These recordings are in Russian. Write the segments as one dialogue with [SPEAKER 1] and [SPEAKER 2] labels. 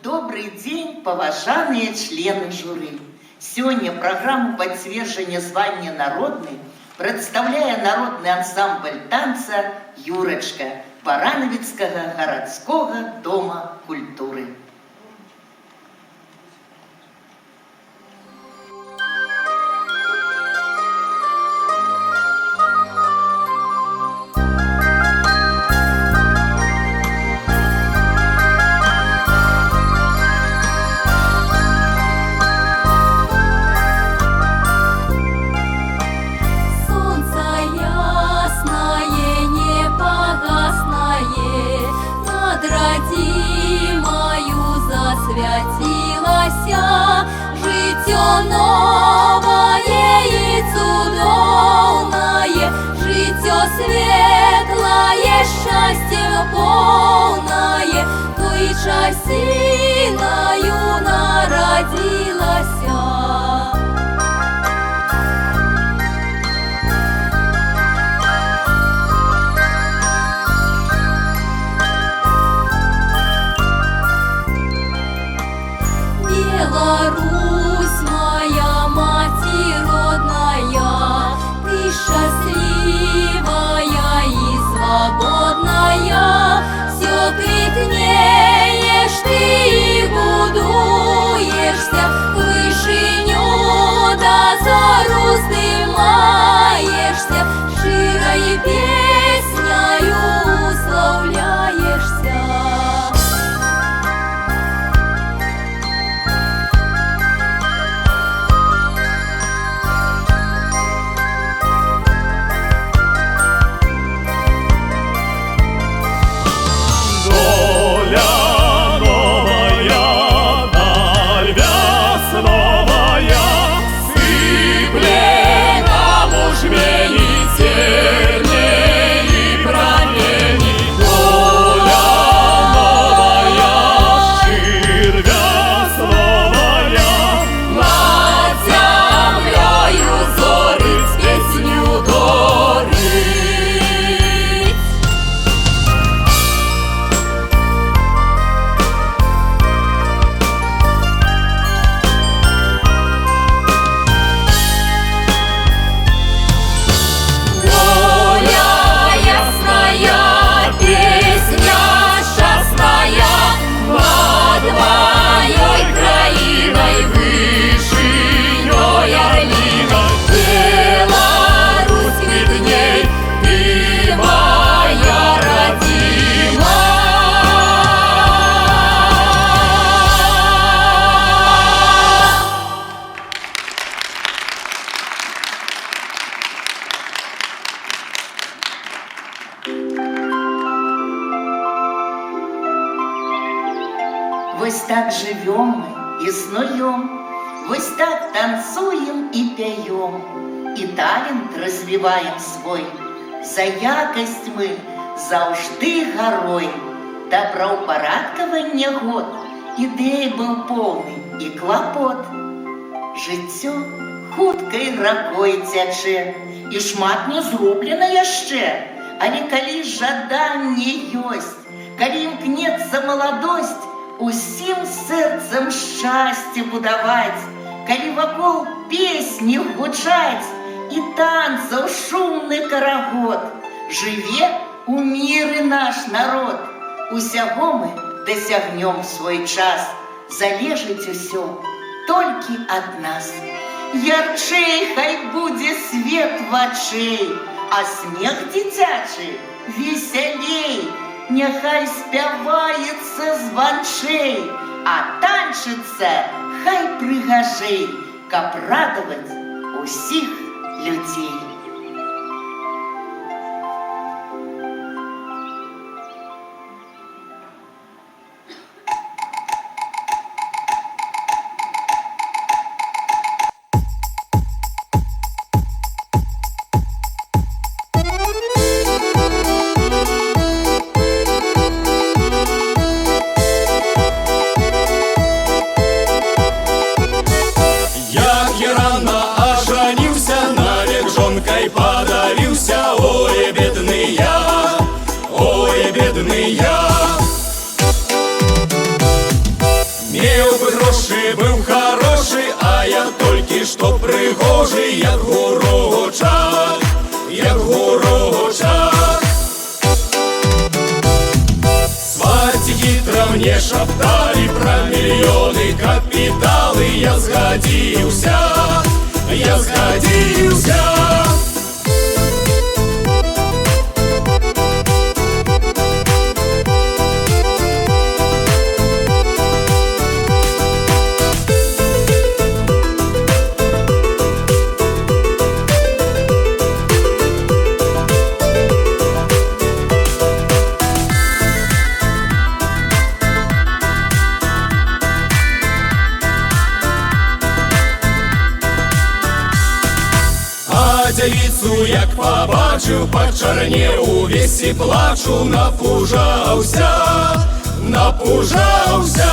[SPEAKER 1] Добрый день, поважанные члены журы. Сегодня программу подтверждения звания народный представляет народный ансамбль танца «Юрочка» Барановицкого городского дома культуры.
[SPEAKER 2] Життя новое и цудовное, життя светлое, счастье полное, той часиною народилася. Беларусь, моя мать родная, ты счастливая и свободная, все крикнеешь ты и будуешься, вышиню до зору вздымаешься, широй песнею уславляешься.
[SPEAKER 1] Вось так живем мы и снуем, вось так танцуем и пяем, и талент развиваем свой. За якость мы заўжды горой. Доброупорядкование год, идей был полный и клопот. Жыццё хуткай ракой цячэ, і шмат не зроблена яшчэ. Але калі жаданне ёсць, калі імкнецца маладосць, усім сэрцам шчасце будаваць, калі вакол песні гучаць і танцаў шумны карагод, жыве у міры наш народ. Усяго мы дасягнём свой час, залежыць усё толькі ад нас. Ярчэй хай будзе свет вачэй, а смех дзіцячы весялей. Няхай спяваецца званчэй, а танчыцца хай прыгажэй, каб радаваць усіх людзей.
[SPEAKER 3] Як я рано оженился, навек жонка ты быў хорошы, а я толькі што прыгожы, як гурочак, як гурочак. Сваці хітра мне шапталі пра мільёны капіталы, я згадзіўся, я згадзіўся. Дзявіцу, як пабачыў, пачарнеў увесь і плачу, напужаўся, напужаўся.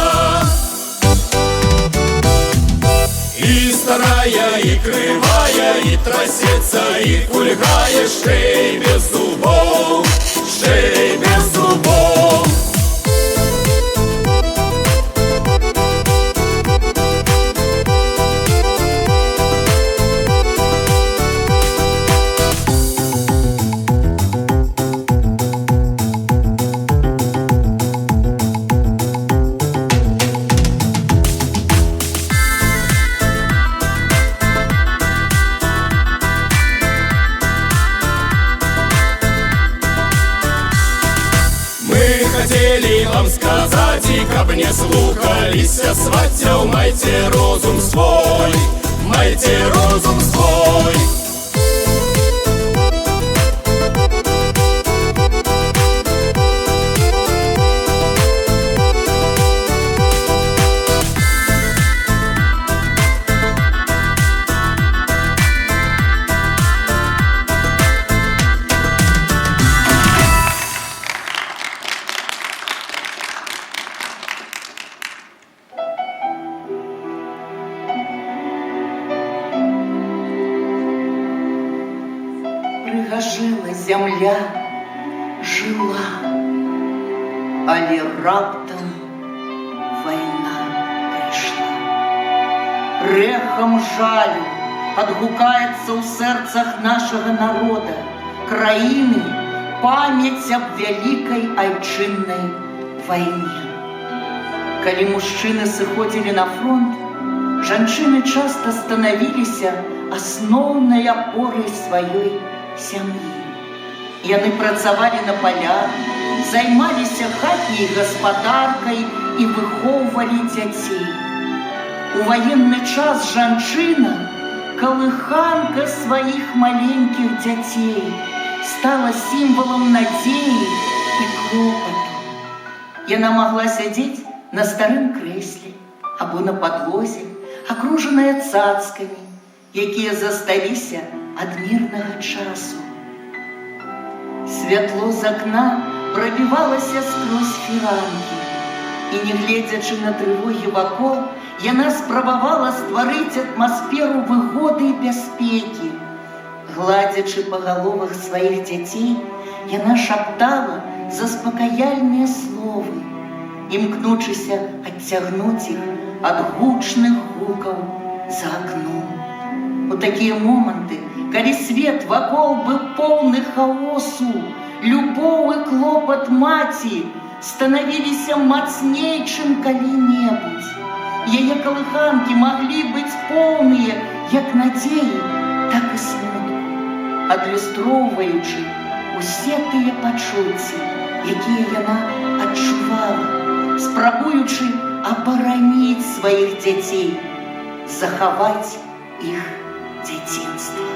[SPEAKER 3] І старая, і крывая, і трасецца, і кульгае, шчэй без зубоў, шчэй без зубоў. Хацелі вам сказаць, і каб не слухаліся сваццяў, майце розум свой, майце розум свой.
[SPEAKER 1] Жила зямля, жила, але раптам вайна прыйшла. Рэхам жалю адгукаецца ў сэрцах нашага народа, краіны, памяць аб вялікай айчыннай вайне. Калі мужчыны сыходзілі на фронт, жанчыны часта станавіліся асноўнай апорай сваёй сям'і. Яны працавалі на полях, займаліся хатняй гаспадаркай і выхоўвалі дзяцей. У ваенны час жанчына, калыханка сваіх маленькіх дзяцей, стала сімвалам надзеі і клопату. Яна магла сядзець на старым крэсле або на падлозе, акружаная цацкамі, якія засталіся ад мірнага часу. Святло з акна прабівалася скрозь фіранкі, і, не гледзячы на трывогі вакол, яна спрабавала стварыць атмасферу выгоды і бяспекі. Гладзячы па галовах сваіх дзяцей, яна шаптала заспакаяльныя словы, імкнучыся адцягнуць іх ад гучных гукаў за акном. У такія моманты, калі свет вакол быў поўны хаосу, любоў і клопат маці станавіліся мацней, чым калі-небудзь. Яе калыханкі маглі быць поўныя як надзеі, так і смутку, адлюстроўваючы усе тыя пачуцці, якія яна адчувала, спрабуючы абараніць сваіх дзяцей, захаваць іх дзяцінства.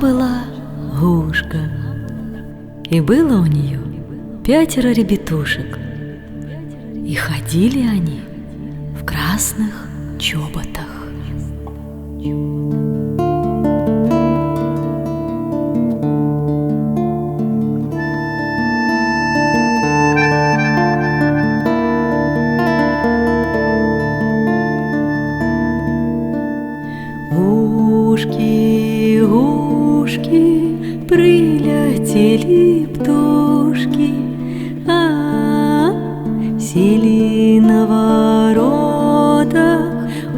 [SPEAKER 4] Жила-была Гушка, и было у нее 5 ребятушек, и ходили они в красных чоботах. Гушки, гушки, прилетели птушки, сели на воротах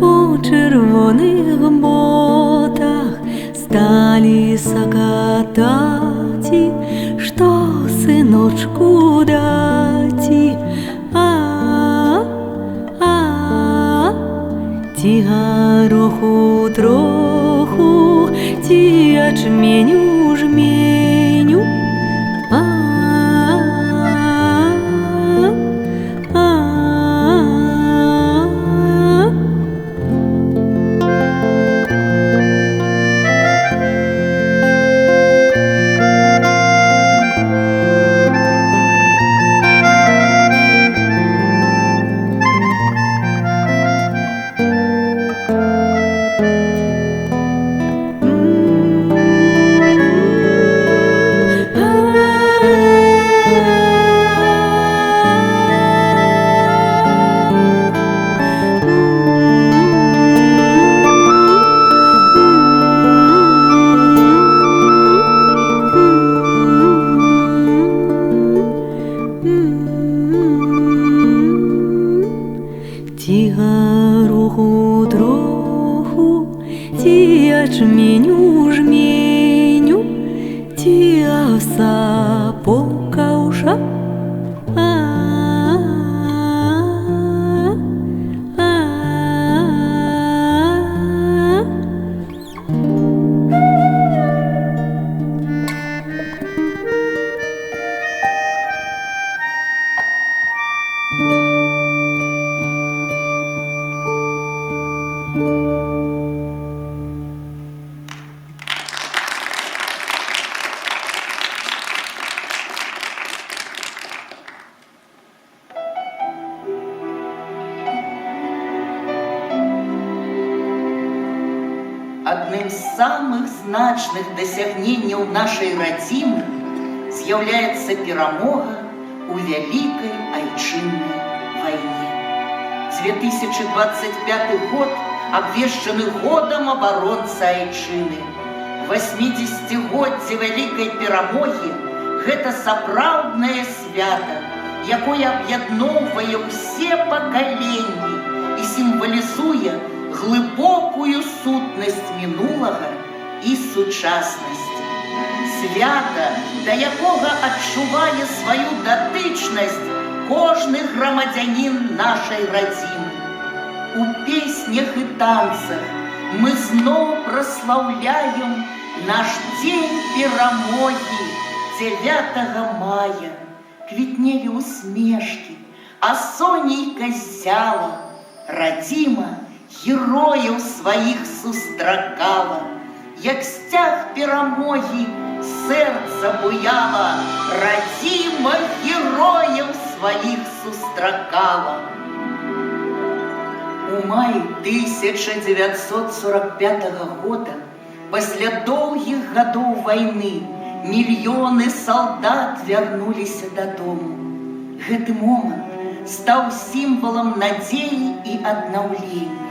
[SPEAKER 4] у червоних ботах, стали сокотати, что сыночку дати. Ті гороху троху, ті ячменю жменю. Ті гороху троху, ті ячменю жменю, ті овса покауша.
[SPEAKER 1] Адным з самых значных дасягненняў нашай радзімы з'яўляецца перамога у вялікай айчыннай вайне. 2025 год абвешчаны годам абаронцы айчыны. 80-годдзе вялікай перамогі – гэта сапраўднае свята, якое аб'ядноўвае ўсе пакаленні і сімвалізуе глыбокую сутнасць мінулага і сучаснасці. Свята, да якога адчувае сваю датычнасць кожны грамадзянін нашай радзімы. У песнях і танцах мы зноў праслаўляем наш дзень перамогі 9 мая. Квітнелі усмешкі, а сонейка ззяла, радзіма герояў сваіх сустракала, як сцяг перамогі сэрца буяла, радзіма герояў сваіх сустракала. У маі 1945 года, пасля доўгіх гадоў вайны, мільёны салдат вярнуліся дадому. Гэты момант стаў сімвалам надзеі і аднаўлення.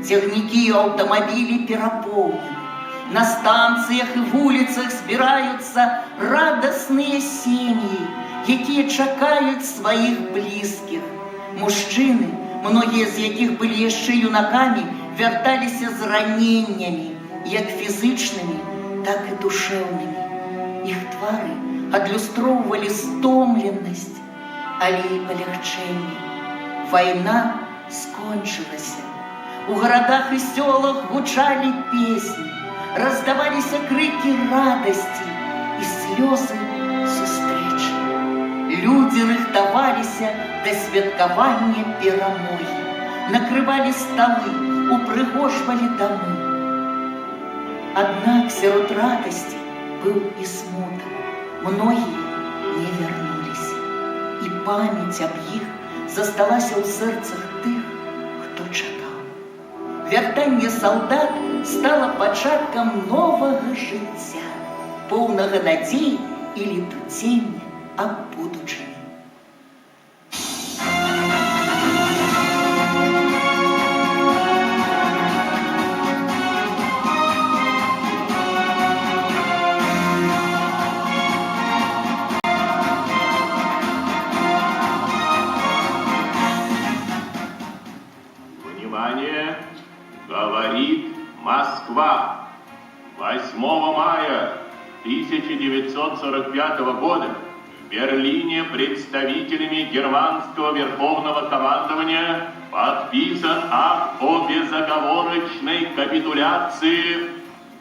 [SPEAKER 1] Цягнікі і аўтамабілі перапоўнены. На станцыях і вуліцах збіраюцца радасныя сем'і, якія чакаюць сваіх блізкіх. Мужчыны, многія з якіх былі яшчэ юнакамі, вярталіся з раненнямі, як фізычнымі, так і душэўнымі. Іх твары адлюстроўвалі стомленасць, але і палягчэнне. Вайна скончылася. У гарадах і сёлах гучалі песні, раздаваліся крыкі радасці і слёзы сустрэчы. Людзі рыхтаваліся да святкавання перамогі, накрывалі сталы, упрыгожвалі дамы. Аднак сярод радасці быў і смутак. Многія не вярнуліся, і памяць аб іх засталася ў сэрцах тых, хто чакаў. Вяртанне салдат стала пачаткам новага жыцця, поўнага надзей і летуцення аб будучыні.
[SPEAKER 5] Внимание! Говорит Москва. 8 мая 1945 года в Берлине представителями германского верховного командования подписан акт о безоговорочной капитуляции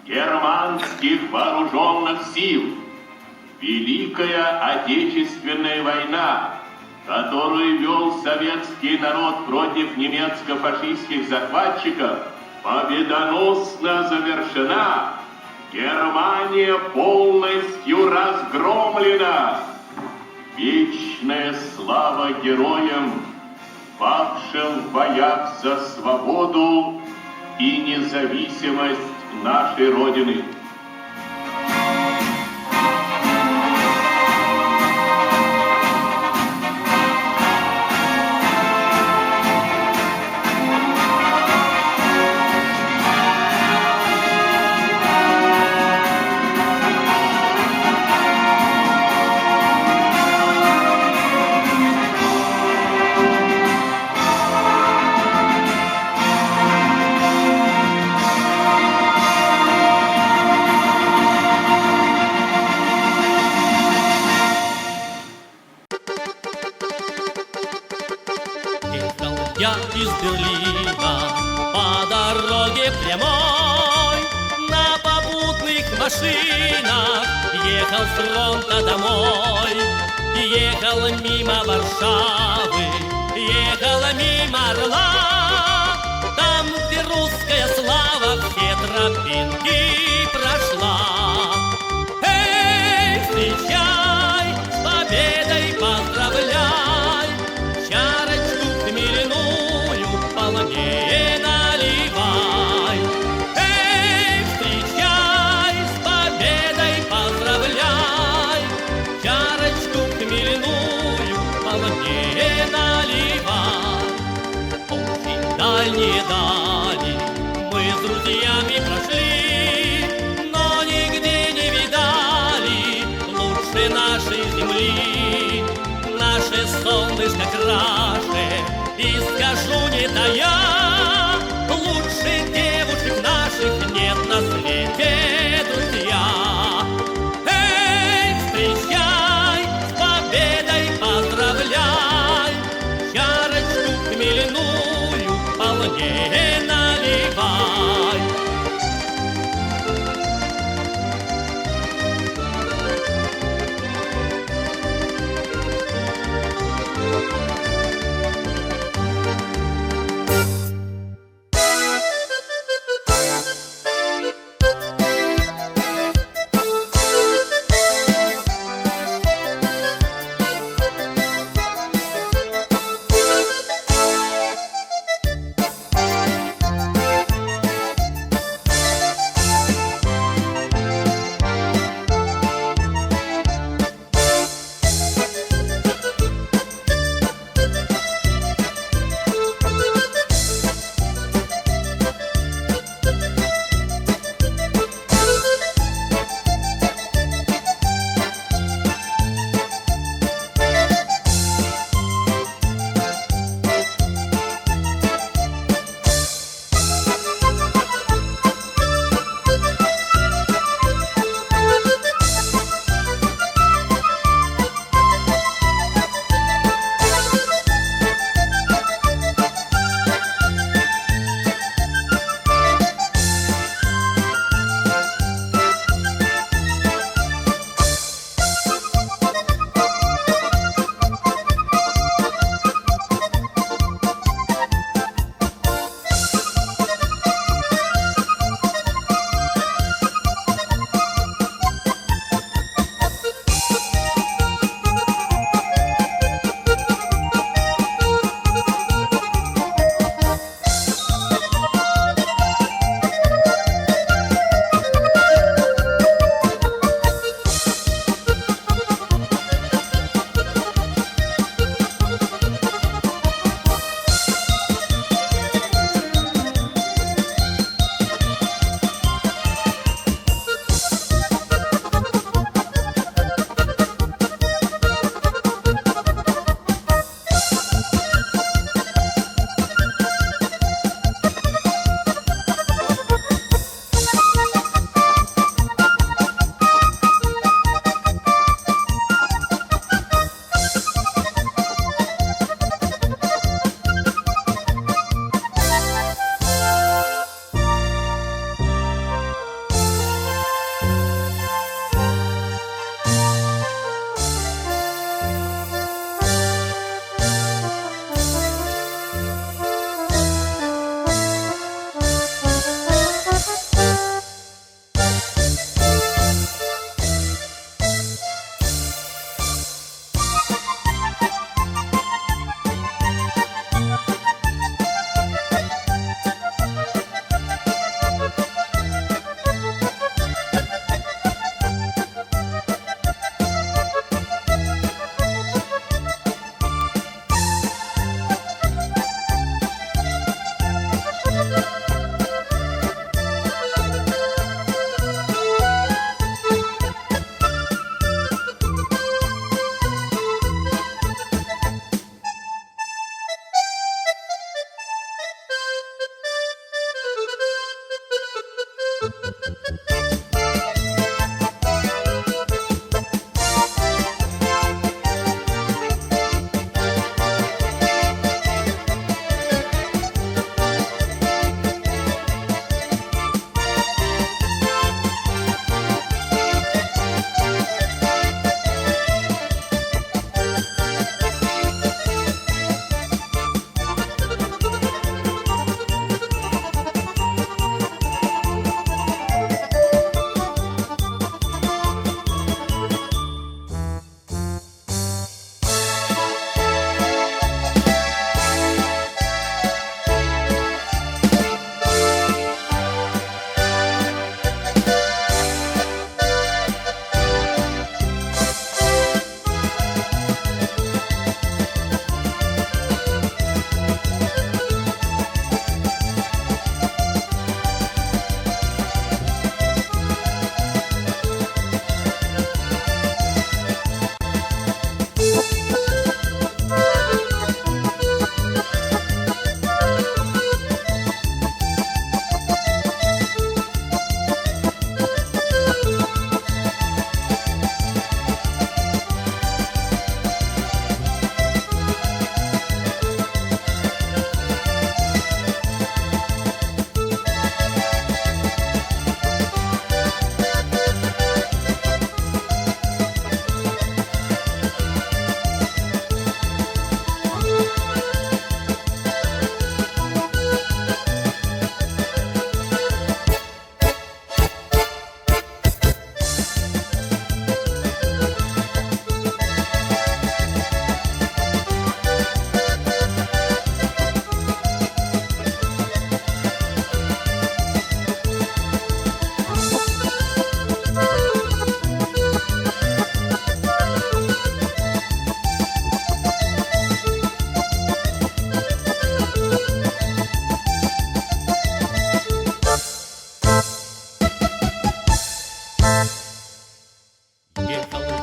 [SPEAKER 5] германских вооруженных сил. Великая Отечественная война, которую вел советский народ против немецко-фашистских захватчиков, победоносно завершена. Германия полностью разгромлена. Вечная слава героям, павшим в боях за свободу и независимость нашей Родины.
[SPEAKER 6] Я из Берлина по дороге прямой на попутных машинах ехал с фронта домой. Ехал мимо Варшавы, ехал мимо Орла, там, где русская слава все тропинки прошла. Эй, встречай, с победой поздравляй, чарочку хмельную полнее наливай. Эй, встречай, с победой поздравляй, чарочку хмельную полнее наливай. Очень дальние дали мы с друзьями прошли, но нигде не видали лучше нашей земли. Наше солнышко краше, и скажу не тая, лучше девушек наших нет на свете, друзья. Эй, встречай, с победой поздравляй, чарочку хмельную полнее наливай.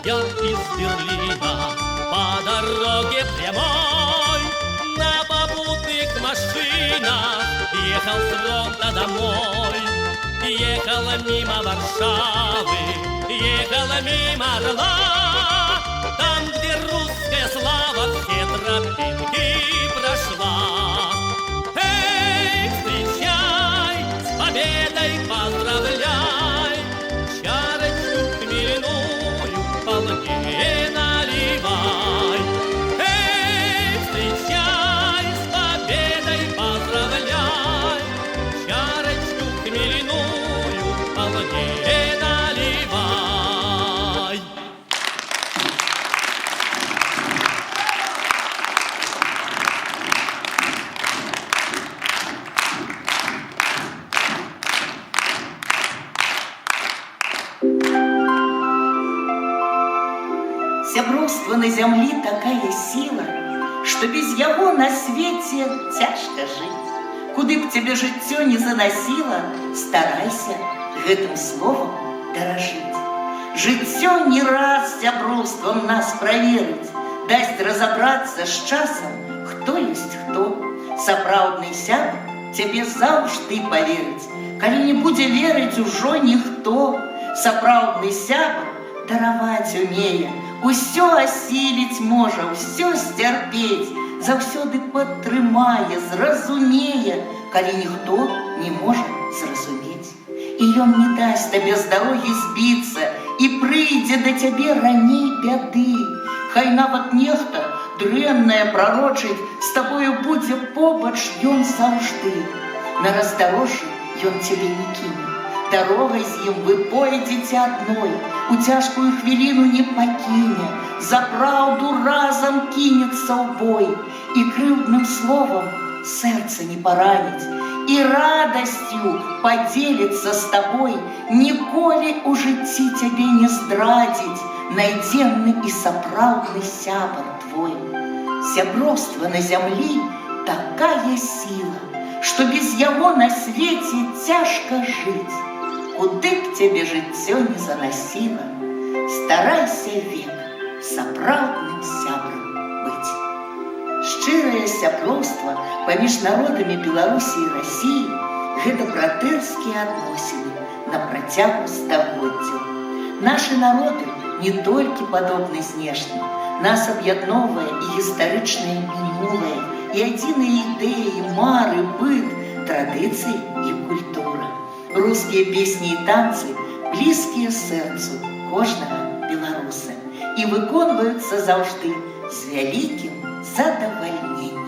[SPEAKER 6] я из Берлина по дороге прямой на попутных машинах ехал с фронта домой. Ехала мимо Варшавы, ехала мимо Орла, там, где русская слава все тропинки прошла. Эй, встречай, с победой поздравляй, чарочку хмельную полнее наливай. Эй, встречай, с победой поздравляй, чарочку хмельную полнее наливай.
[SPEAKER 1] Сяброўства на зямлі такая сила, что без яго на свете тяжко жить. Куды б тебе жыццё не заносило, старайся гэтым словом дорожить. Жыццё не раз сяброўством нас проверить, дасть разобраться с часом, кто есть кто. Сапраўдны сябр тебе заўжды поверить, калі не будзе верить ужо ніхто. Сапраўдны сябр дараваць умее, усё асіліць можа, усё сцярпець, заўсёды падтрымае, зразумее, калі ніхто не можа зразумець. І ён не дасць табе з дарогі збіцца, і прыйдзе да цябе раней бяды. Хай нават нехта дрэннае прарочыць, з табою будзе побач ён заўжды. На раздарожжы ён цябе не кіне, дарогай з ім вы пойдзеце адной, у цяжкую хвіліну не пакіне, за праўду разам кінецца ў бой, і крыўдным словам сэрца не параніць, і радасцю падзеліцца з табой, ніколі ў жыцці цябе не здрадзіць найдземны і сапраўдны сябар твой. Сяброўства на зямлі такая сила, што без яго на свеце цяжка жыць. Куды б цябе жыццё не заносило, старайся век сапраўдным сябрам быць. Шчырае сяброўства паміж народамі Беларусі і Расіі – гэта братэрскія адносіны на працягу стагоддзяў. Нашы народы не толькі падобны знешне, нас аб'ядноўвае і гістарычнае мінулае, і адзіныя ідэі, мары, быт, традыцыі і культура. Рускія песні і танцы блізкія сэрцу кожнага беларуса і выконваюцца заўжды з вялікім задавальненнем.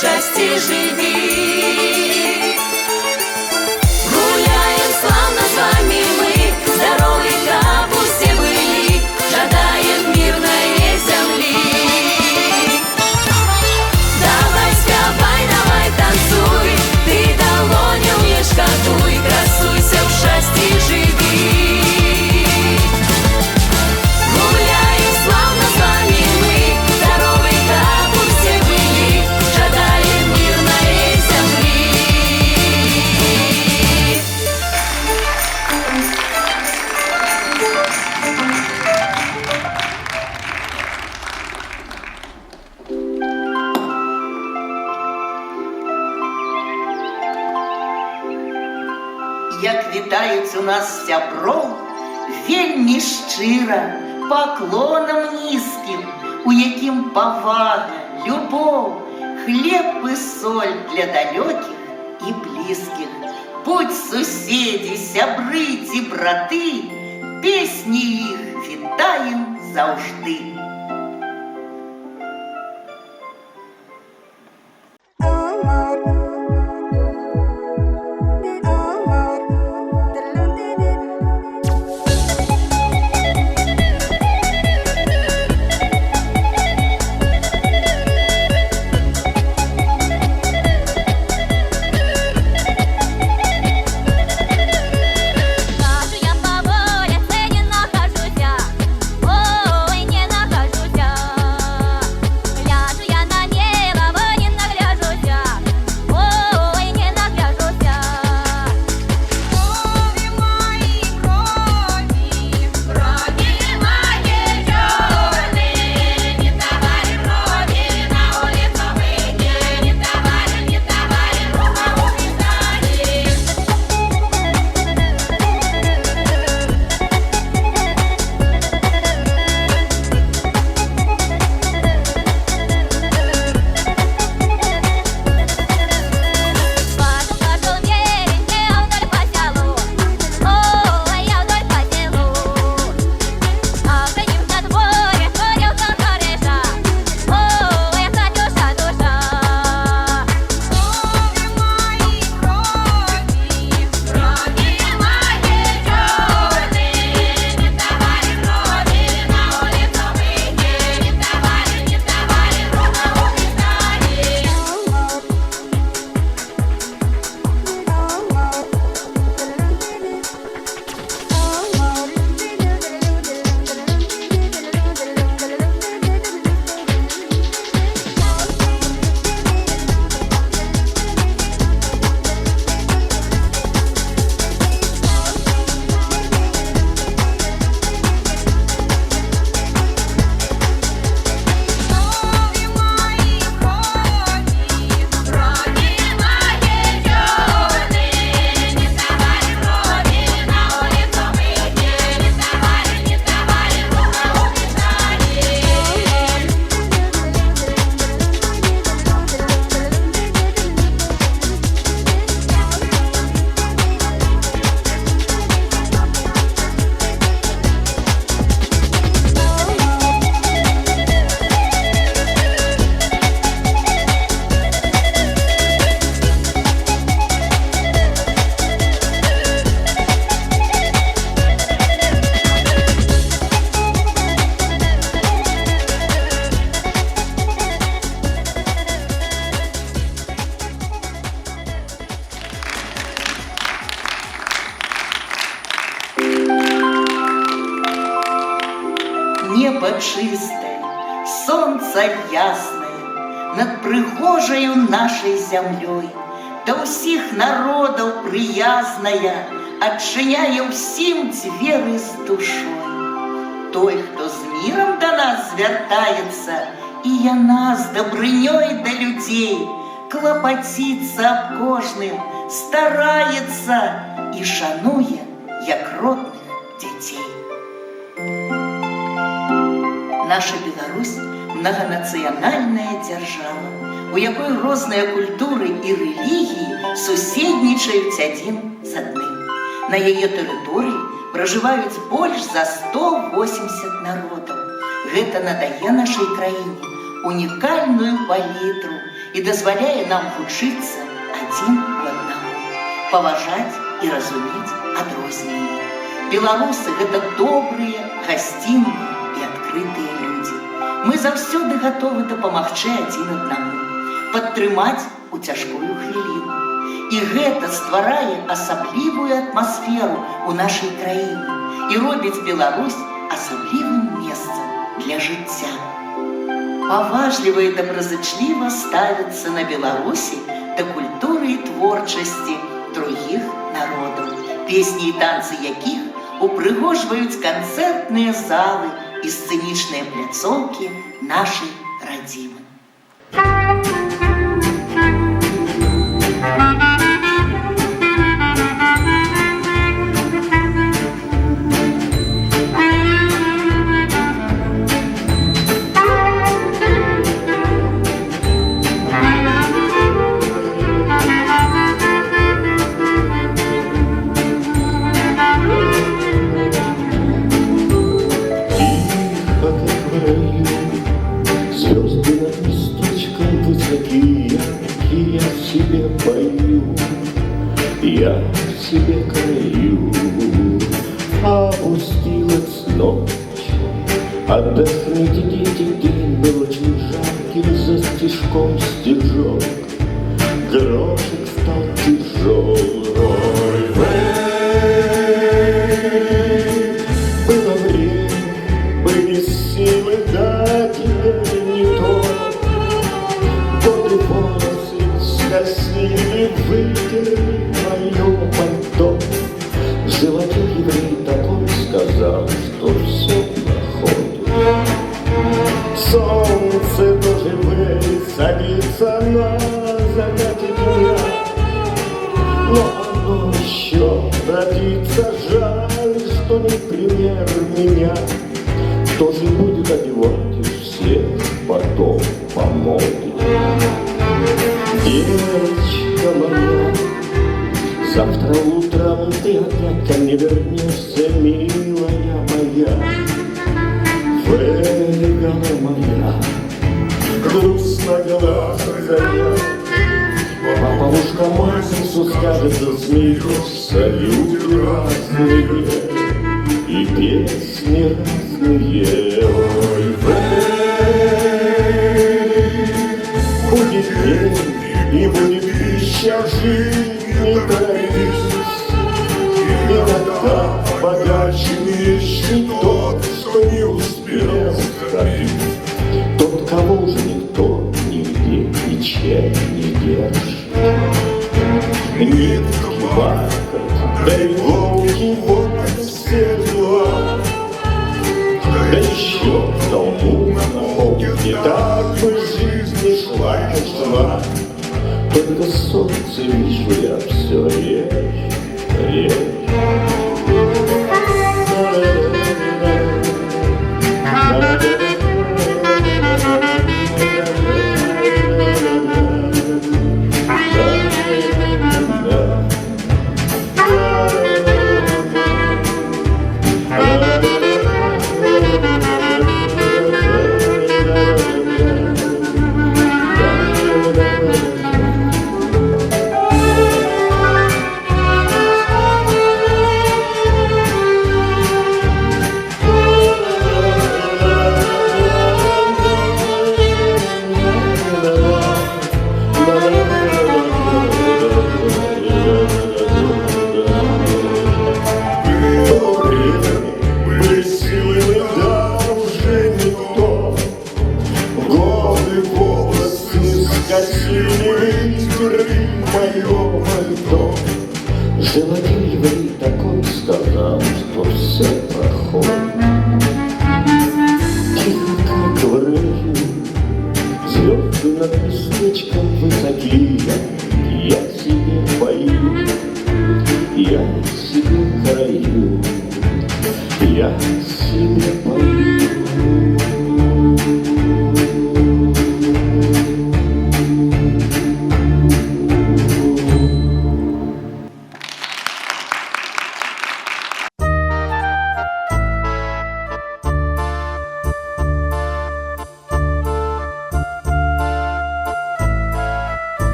[SPEAKER 2] счастье живи. Гуляем славно с вами мы, здоровы, как все были, жадаем мирной земли. Давай спявай, давай танцуй, ты долонью не шкодуй, красуйся, в счастье живи. Гуляем славно с вами мы, здоровы, как все были, жадаем мирной земли.
[SPEAKER 1] Як вітаюць у нас сяброў, вельмі шчыра, паклонам нізкім, у якім павага, любоў, хлеб і соль для далёкіх і блізкіх. Будь суседзі, сябры ці браты, песні іх вітаем заўжды.
[SPEAKER 2] Кажу я по воле, це не нахожуся, ой, не нахожуся. Гляжу я на небо, во не нагляжуся, ой, не нагляжуся. Крови мои, крови, крови мои черные, не давали крови, на улицу выйти, не давали, рука убежали. Пошел мерень, я вдоль по селу, ой, я вдоль по селу. А в конюшне дворе ходил контореша, ой, Катюша, душа. Крови мои, крови, крови мои черные, не давали крови, на улицу выйти, не давали, рука убежали. Крови мои, крови, крови мои черные, не давали крови, на улицу выйти, не давали, рука убежали.
[SPEAKER 1] Небо чистое, солнце ясное, над прыгожаю нашей землей, да ўсіх народаў прыязная, адчыняе ўсім дзверы з душой. Той, хто з мірам да нас звяртаецца, і яна з дабрынёй да людзей, клапаціцца аб кожным, стараецца і шануе, як родных дзяцей. Наша Беларусь – многонацыянальная дзяржава, у якой розныя культуры і рэлігіі суседнічаюць адзін з адным. На яе тэрыторыі пражываюць больш за 180 народаў. Гэта надае нашай краіне унікальную палітру і дазваляе нам вучыцца адзін у аднаго, паважаць і разумець адрозненні. Беларусы – гэта добрыя, гасцінныя і адкрытыя людзі. Мы заўсёды гатовы дапамагчы адзін аднаму, падтрымаць у цяжкую хвіліну. І гэта стварае асаблівую атмасферу ў нашай краіне і робіць Беларусь асаблівым месцам для жыцця. Паважліва і добразычліва ставяцца на Беларусі да культуры і творчасці другіх народаў, песні і танцы якіх упрыгожваюць канцэртныя залы і сцэнічныя пляцоўкі нашай радзімы.
[SPEAKER 7] Я в себе краю, опустилась ночь. Отдохните, дети, день был очень жаркий, за стежком стежок, грошек стал тяжелый. Было время, были силы, да теперь не то. Годы волосы скосили, вытерли мое пальто. Животе еврей такой сказал, что все находит. Солнце тоже садится на закате дня, но оно еще родится. Жаль, что не пример меня. Кто же будет одевать их всех потом по моде? Девочка моя, завтра утром ты опять ко мне вернешься, милая моя. Выгола моя, грустно глаза заря. Бабушка Марсису скажет, засмеешься, люди разные и песни разные. Ой, будет день и будет пища жизни, торопись. Иногда богаче вещи тот, что не успел сходить. Тот, кого уже никто нигде ничем не держит. Нитки, бархат, да и волки, вот все дела. Да еще тому напомни, так бы жизнь шла и шла. Только солнце вижу я все речь.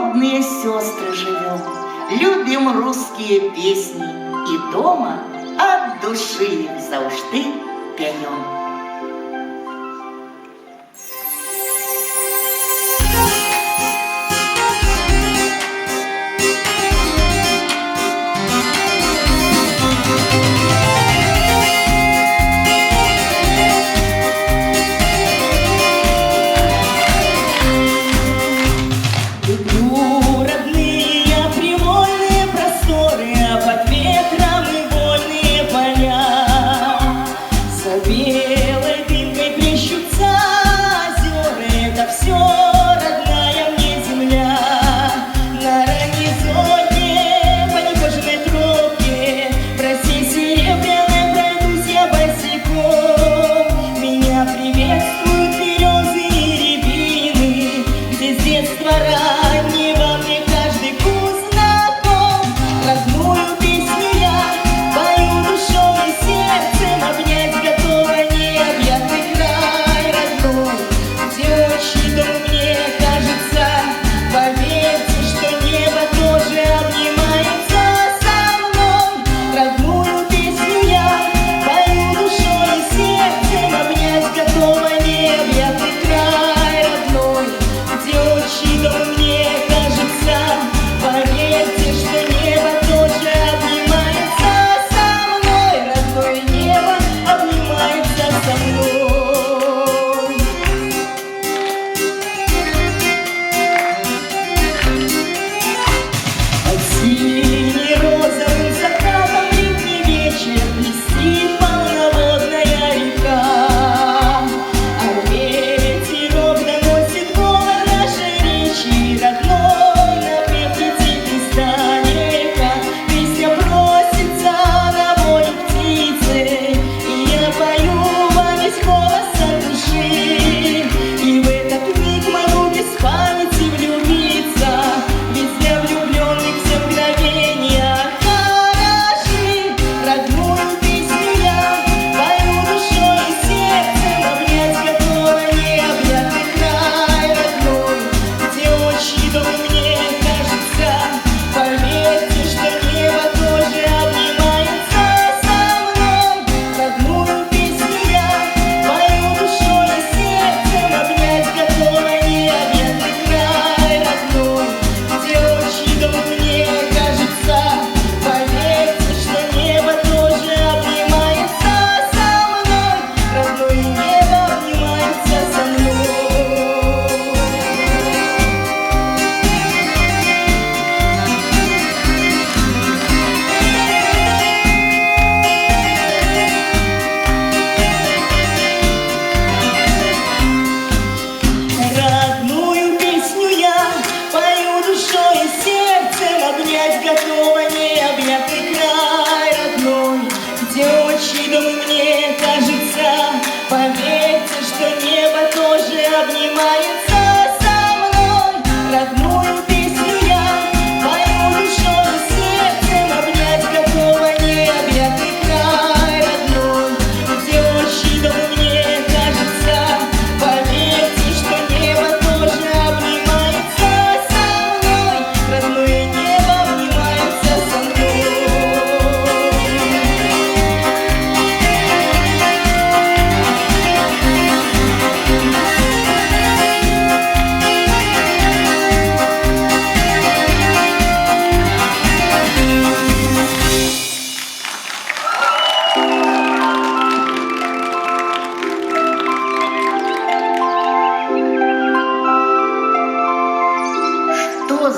[SPEAKER 1] родные сестры живем, любим русские песни и дома от души их завжди п'ємо.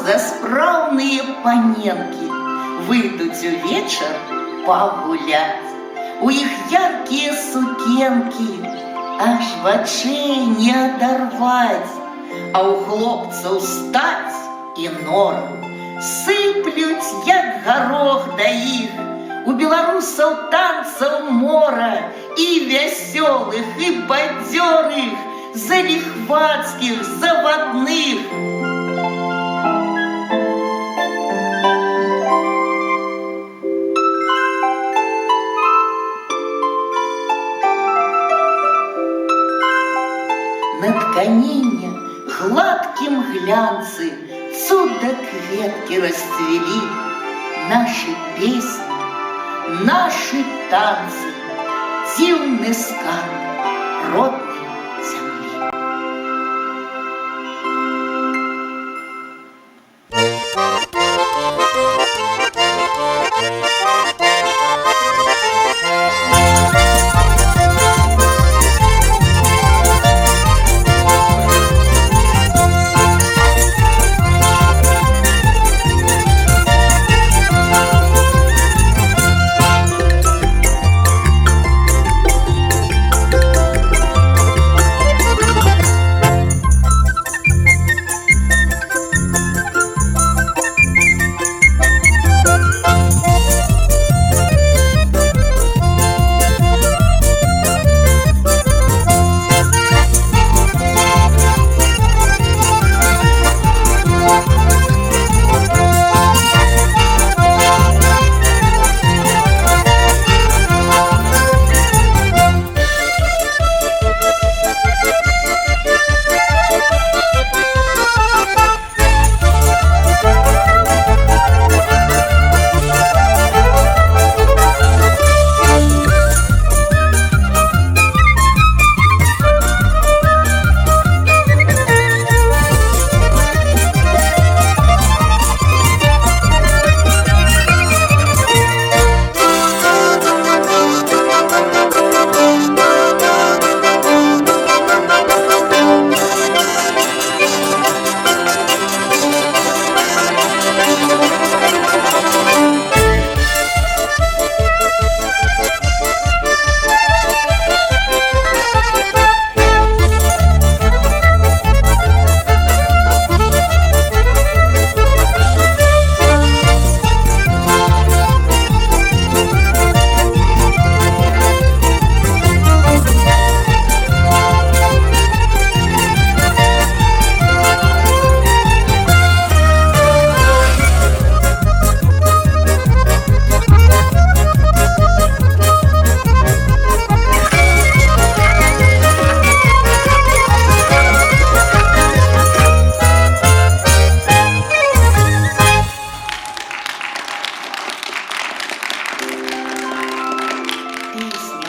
[SPEAKER 1] за справные паненки выйдут увечер погулять. У их яркие сукенки аж вачэй не оторвать, а у хлопцаў стаць і норм сыплюць, як горох да іх. У беларусаў танцаў мора, і вясёлых, і бадзёрых, заліхвацкіх, завадных. На тканине гладким глянцы цудоўна ветки расцвели, наши песни, наши танцы, дивный скарб родной земли.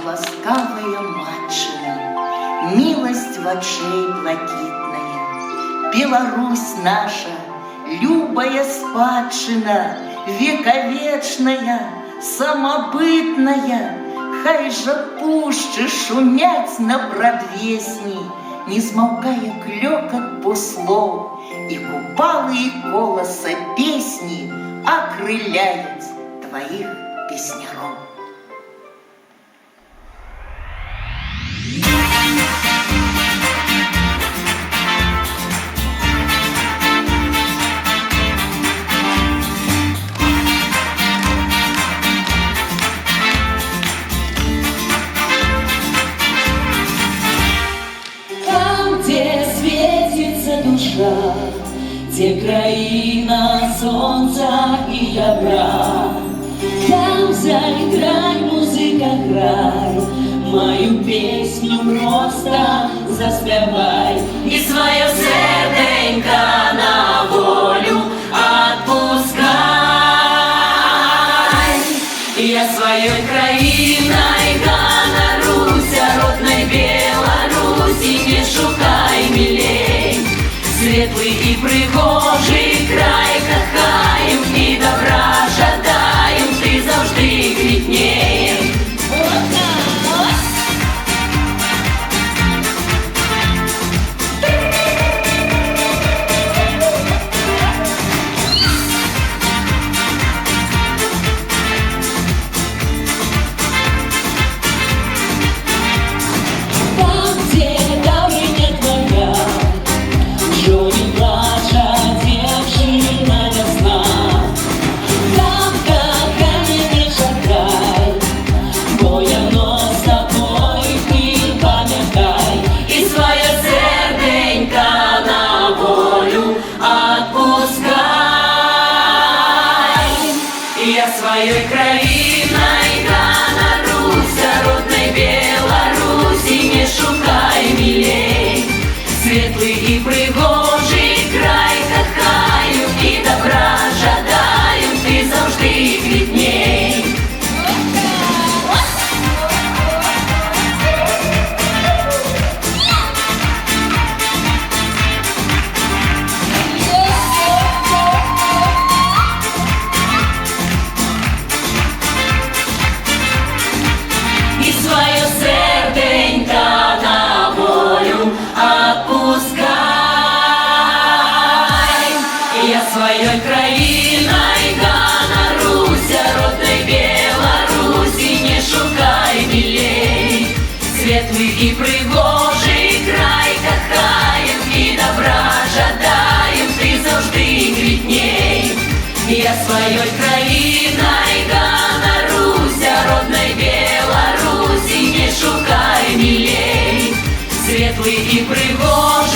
[SPEAKER 1] Ласкавая матчина, милость в очей блакитная, Беларусь наша, любая спадщина, вековечная, самобытная, хай же пушчы шумять на прадвесні, не змаўкае клёкат буслоў, і купалы і коласа песні акрыляюць тваіх песняроў.
[SPEAKER 8] Где краина солнца и добра, там заиграй, музыка, грай, мою песню просто заспевай. И свое серденько на волю отпускай. Я своей краиной гонорусь, родной Беларуси не шукай милей. Светлый и пригожий край кохаем и добра жадаем, ты завжди квітней. Там, где давление твоя, что не плача, девчина весна. Там, какая не шагай, бой оно с тобой, ты памятай. И свое серденько на волю отпускай. Я своей краиной гонорусь, родной Беларуси не шукай милей. Светлый и пригожий край кохаю и добра жадаю. завжди квітней. І своє серденька на волю отпускай. Я своей краиной гоноруся, родной Беларуси не шукай милей. Светлый и пригожий край кохаем, и добра жадаем, ты завжди квітней. Я своей краиной гоноруся, родной Беларуси не шукай милей. Светлый и пригожий